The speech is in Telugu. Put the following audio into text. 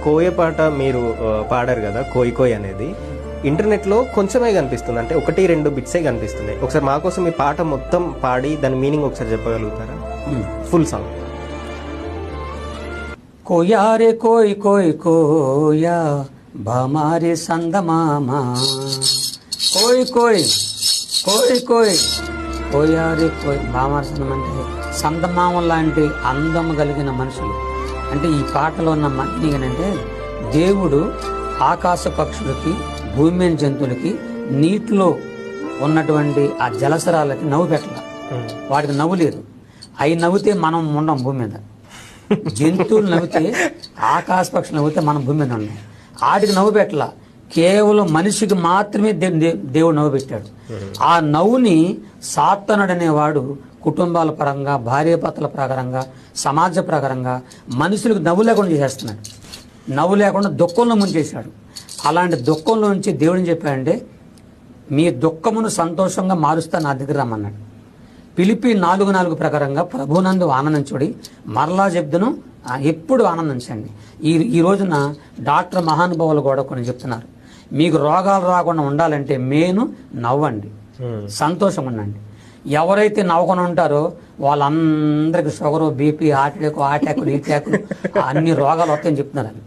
కోయ పాట మీరు పాడారు కదా, కోయ్ కోయ్ అనేది ఇంటర్నెట్లో కొంచెమే కనిపిస్తుంది, అంటే 1-2 బిట్సే కనిపిస్తున్నాయి. ఒకసారి మా కోసం ఈ పాట మొత్తం పాడి దాని మీనింగ్ ఒకసారి చెప్పగలుగుతారా? Full song. కోయా రే కోయ్ కోయ్ కోయా భామారే సందమామా కోయ్ కోయ్ కోయ్ కోయ్ కోయా రే కోయ్ భామారే సందం అంటే సందమామ లాంటి అందం కలిగిన మనుషులు. అంటే ఈ పాటలో ఉన్న మీనింగ్ ఏంటంటే దేవుడు ఆకాశ పక్షులకి, భూమి మీద జంతువులకి, నీటిలో ఉన్నటువంటి ఆ జలసరాలకి నవ్వు పెట్టాల. వాటికి నవ్వు లేదు. అవి నవ్వుతే మనం ఉండం భూమి మీద. జంతువులు నవ్వితే, ఆకాశ పక్షులు నవ్వితే మనం భూమి మీద ఉన్నాం. వాటికి నవ్వు పెట్టాల. కేవలం మనిషికి మాత్రమే దేవుడు నవ్వు పెట్టాడు. ఆ నవ్వుని సాత్తనుడు అనేవాడు కుటుంబాల పరంగా, భార్యాభర్తల ప్రకారంగా, సమాజ ప్రకారంగా మనుషులకు నవ్వు లేకుండా చేసేస్తున్నాడు. నవ్వు లేకుండా దుఃఖంలో ముంచేశాడు. అలాంటి దుఃఖంలో నుంచి దేవుడిని చెప్పాడంటే, మీ దుఃఖమును సంతోషంగా మారుస్తా నా దగ్గర రమ్మన్నాడు. పిలిపి 4:4 ప్రకారంగా ప్రభునందు ఆనందించుడి, మరలా చెప్తును ఎప్పుడు ఆనందించండి. ఈ రోజున డాక్టర్ మహానుభావులు కూడా కొన్ని చెప్తున్నారు, మీకు రోగాలు రాకుండా ఉండాలంటే మెయిన్ నవ్వండి, సంతోషంగా ఉండండి. ఎవరైతే నవ్వకుండా ఉంటారో వాళ్ళందరికీ షుగరు, బీపీ, హార్ట్ అటాక్, ఈ అటాకులు అన్ని రోగాలు వస్తాయని చెప్తున్నారు.